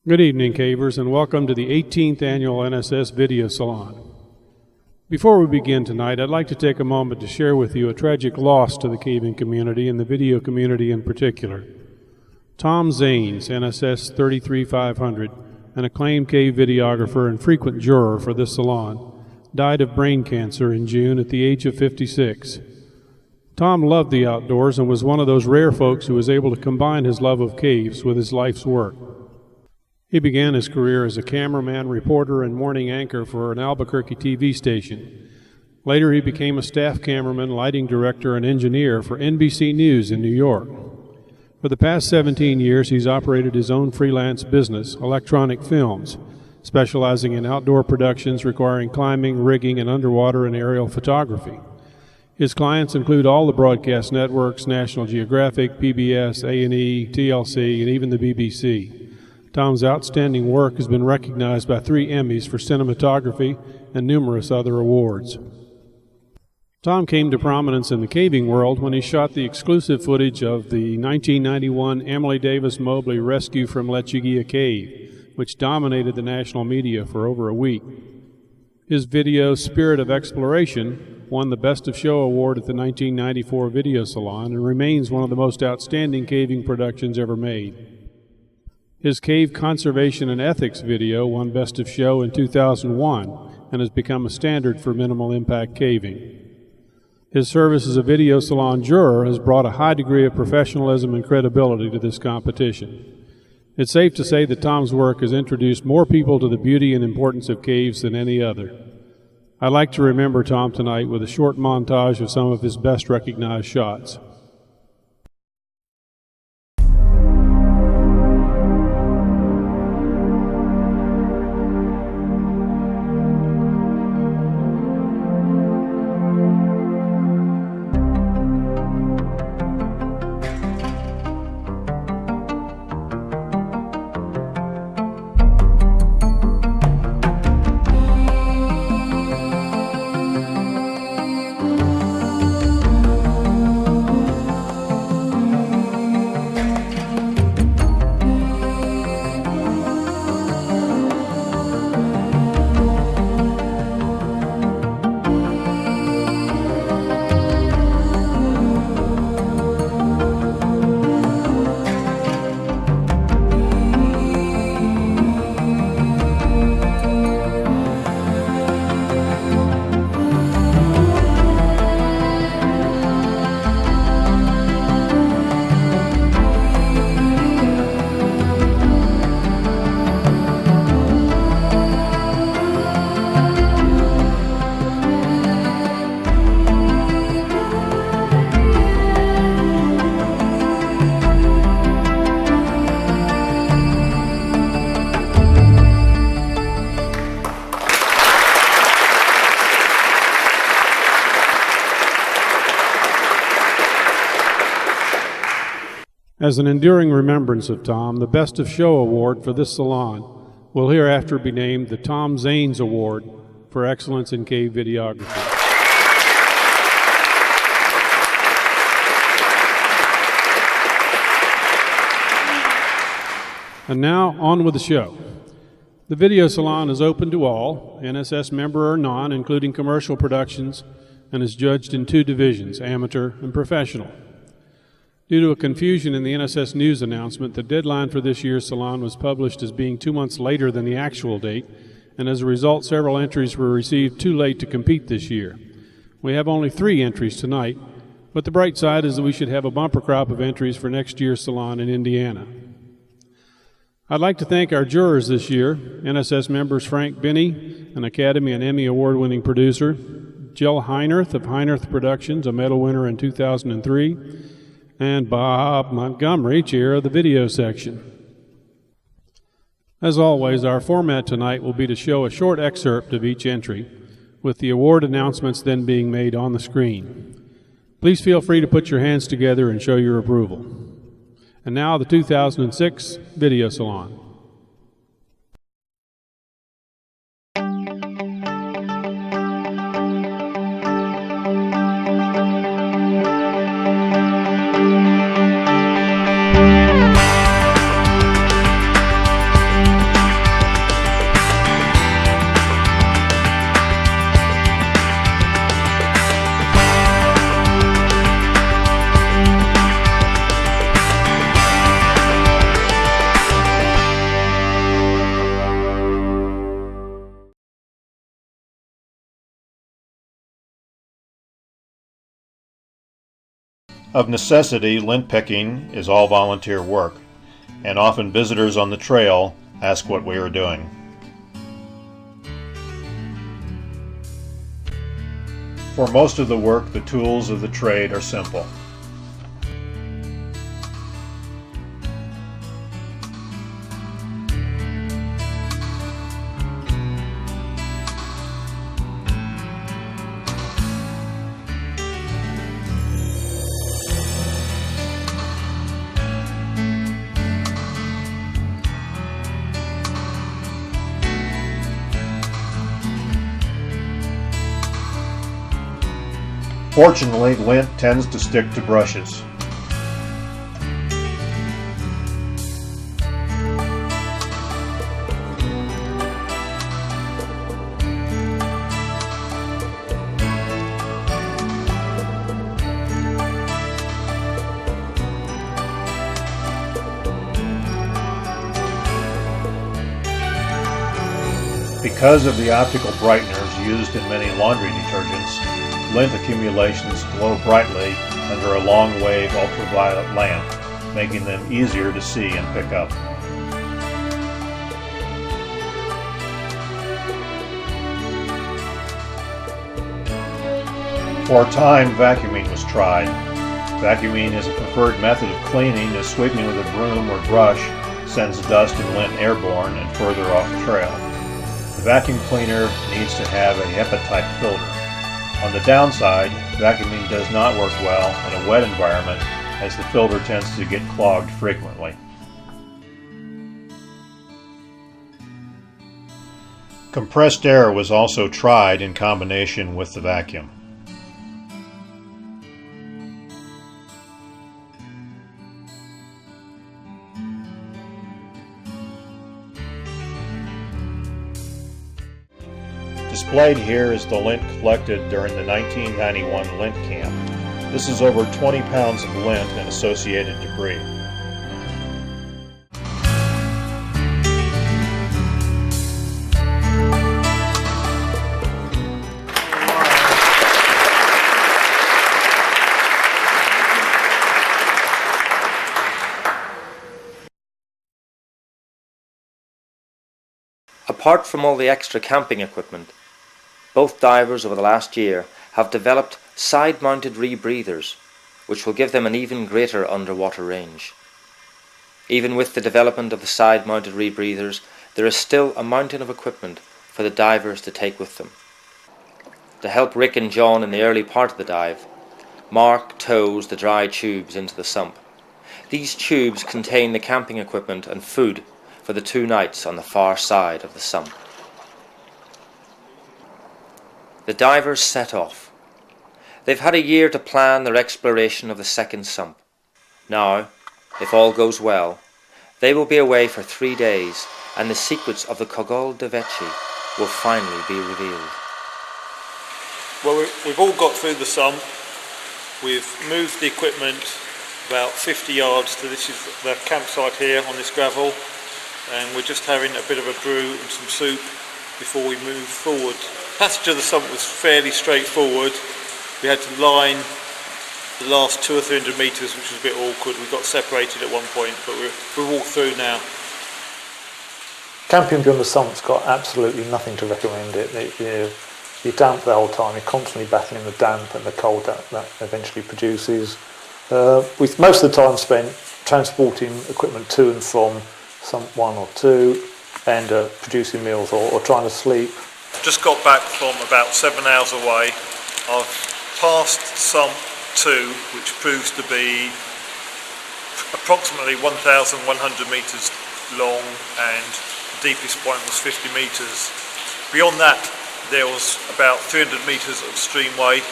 Good evening, cavers, and welcome to the 18th Annual NSS Video Salon. Before we begin tonight, I'd like to take a moment to share with you a tragic loss to the caving community and the video community in particular. Tom Zanes, NSS 33500, an acclaimed cave videographer and frequent juror for this salon, died of brain cancer in June at the age of 56. Tom loved the outdoors and was one of those rare folks who was able to combine his love of caves with his life's work. He began his career as a cameraman, reporter, and morning anchor for an Albuquerque TV station. Later, he became a staff cameraman, lighting director, and engineer for NBC News in New York. For the past 17 years, he's operated his own freelance business, Electronic Films, specializing in outdoor productions requiring climbing, rigging, and underwater and aerial photography. His clients include all the broadcast networks, National Geographic, PBS, A&E, TLC, and even the BBC. Tom's outstanding work has been recognized by 3 Emmys for cinematography and numerous other awards. Tom came to prominence in the caving world when he shot the exclusive footage of the 1991 Emily Davis Mobley rescue from Lechuguilla Cave, which dominated the national media for over a week. His video, Spirit of Exploration, won the Best of Show award at the 1994 Video Salon and remains one of the most outstanding caving productions ever made. His Cave Conservation and Ethics video won Best of Show in 2001 and has become a standard for minimal impact caving. His service as a video salon juror has brought a high degree of professionalism and credibility to this competition. It's safe to say that Tom's work has introduced more people to the beauty and importance of caves than any other. I'd like to remember Tom tonight with a short montage of some of his best recognized shots. As an enduring remembrance of Tom, the Best of Show award for this salon will hereafter be named the Tom Zanes Award for Excellence in Cave Videography. And now, on with the show. The Video Salon is open to all, NSS member or non, including commercial productions, and is judged in 2 divisions, amateur and professional. Due to a confusion in the NSS News announcement, the deadline for this year's salon was published as being 2 months later than the actual date, and as a result, several entries were received too late to compete this year. We have only 3 entries tonight, but the bright side is that we should have a bumper crop of entries for next year's salon in Indiana. I'd like to thank our jurors this year, NSS members Frank Binney, an Academy and Emmy Award-winning producer, Jill Heinerth of Heinerth Productions, a medal winner in 2003, and Bob Montgomery, chair of the video section. As always, our format tonight will be to show a short excerpt of each entry, with the award announcements then being made on the screen. Please feel free to put your hands together and show your approval. And now the 2006 Video Salon. Of necessity, lint picking is all volunteer work, and often visitors on the trail ask what we are doing. For most of the work, the tools of the trade are simple. Fortunately, lint tends to stick to brushes. Because of the optical brighteners used in many laundry detergents, lint accumulations glow brightly under a long-wave ultraviolet lamp, making them easier to see and pick up. For a time, vacuuming was tried. Vacuuming is a preferred method of cleaning, as sweeping with a broom or brush sends dust and lint airborne and further off the trail. The vacuum cleaner needs to have a HEPA-type filter. On the downside, vacuuming does not work well in a wet environment, as the filter tends to get clogged frequently. Compressed air was also tried in combination with the vacuum. Displayed here is the lint collected during the 1991 lint camp. This is over 20 pounds of lint and associated debris. Apart from all the extra camping equipment, both divers over the last year have developed side-mounted rebreathers, which will give them an even greater underwater range. Even with the development of the side-mounted rebreathers, there is still a mountain of equipment for the divers to take with them. To help Rick and John in the early part of the dive, Mark tows the dry tubes into the sump. These tubes contain the camping equipment and food for the 2 nights on the far side of the sump. The divers set off. They've had a year to plan their exploration of the second sump. Now, if all goes well, they will be away for 3 days, and the secrets of the Cogol de Vecchi will finally be revealed. Well, we've all got through the sump. We've moved the equipment about 50 yards to this is the campsite here on this gravel, and we're just having a bit of a brew and some soup before we move forward. The passage of the sump was fairly straightforward. We had to line the last 200 or 300 metres, which was a bit awkward. We got separated at one point, but we're all through now. Camping beyond the sump's got absolutely nothing to recommend it. You're damp the whole time. You're constantly battling the damp and the cold that eventually produces. With most of the time spent transporting equipment to and from sump 1 or 2 and producing meals or trying to sleep. Just got back from about 7 hours away. I've passed sump 2, which proves to be approximately 1,100 metres long, and the deepest point was 50 metres. Beyond that, there was about 300 metres of streamway,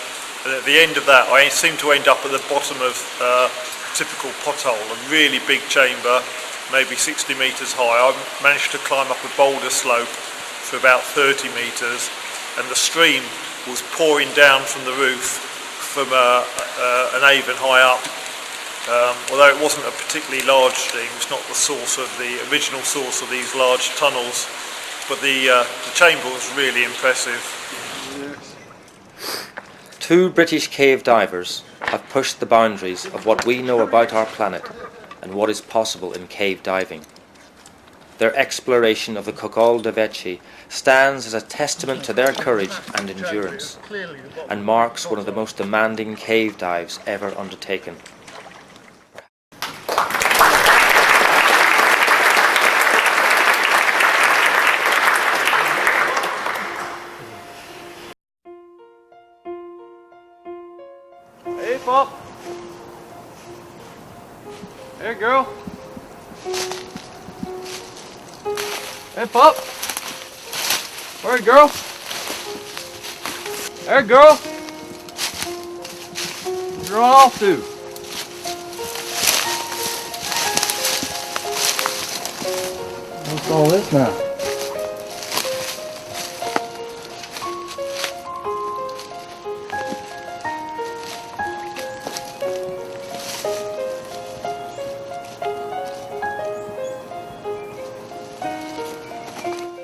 and at the end of that I seemed to end up at the bottom of a typical pothole, a really big chamber, maybe 60 metres high. I managed to climb up a boulder slope for about 30 metres, and the stream was pouring down from the roof from an avon high up. Although it wasn't a particularly large stream, it's not the original source of these large tunnels, but the chamber was really impressive. Two British cave divers have pushed the boundaries of what we know about our planet and what is possible in cave diving. Their exploration of the Cocol de Vecchi stands as a testament to their courage and endurance, and marks one of the most demanding cave dives ever undertaken. Hey, Pop. Hey, girl. Hey, Pop. Where, girl? Hey, girl. You're off to. What's all this now?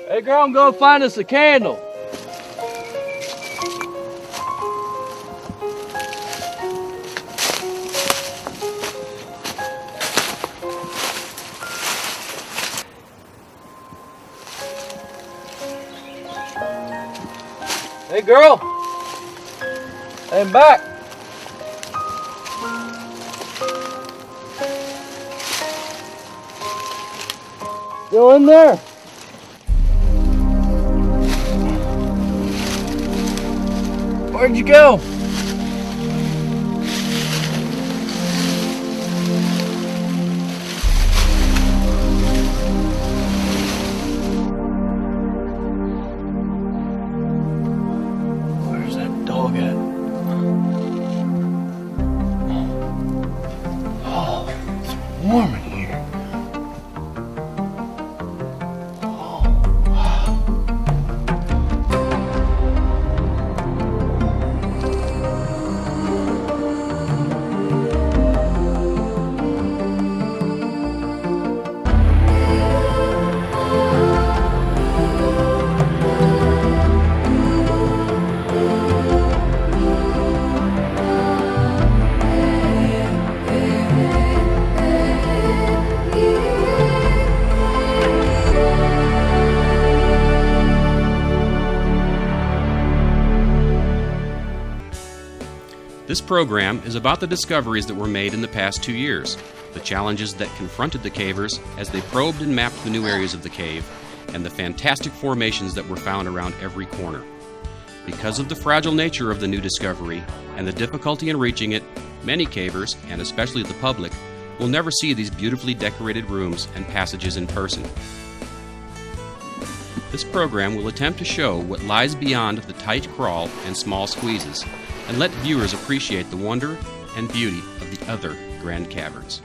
Hey girl, I'm gonna find us a candle. Hey girl, I'm back. Still in there? Where'd you go? Where's that dog at? Oh, it's warm in here. This program is about the discoveries that were made in the past 2 years, the challenges that confronted the cavers as they probed and mapped the new areas of the cave, and the fantastic formations that were found around every corner. Because of the fragile nature of the new discovery and the difficulty in reaching it, many cavers, and especially the public, will never see these beautifully decorated rooms and passages in person. This program will attempt to show what lies beyond the tight crawl and small squeezes, and let viewers appreciate the wonder and beauty of the other grand caverns.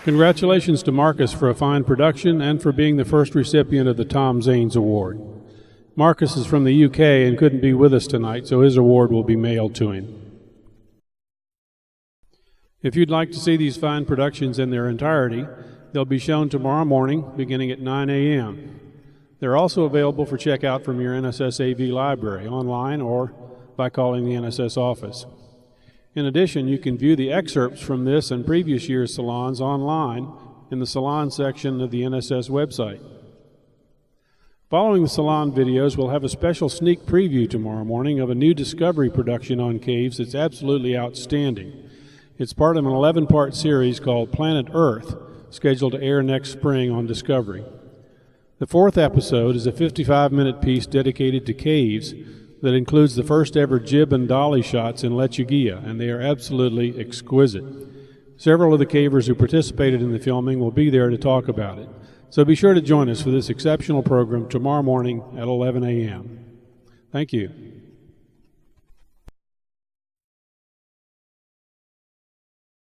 Congratulations to Marcus for a fine production and for being the first recipient of the Tom Zanes Award. Marcus is from the UK and couldn't be with us tonight, so his award will be mailed to him. If you'd like to see these fine productions in their entirety, they'll be shown tomorrow morning beginning at 9 a.m. They're also available for checkout from your NSS AV library, online or by calling the NSS office. In addition, you can view the excerpts from this and previous year's salons online in the Salon section of the NSS website. Following the salon videos, we'll have a special sneak preview tomorrow morning of a new Discovery production on caves that's absolutely outstanding. It's part of an 11-part series called Planet Earth, scheduled to air next spring on Discovery. The fourth episode is a 55-minute piece dedicated to caves, that includes the first ever jib and dolly shots in Lechuguilla, and they are absolutely exquisite. Several of the cavers who participated in the filming will be there to talk about it. So be sure to join us for this exceptional program tomorrow morning at 11 a.m. Thank you.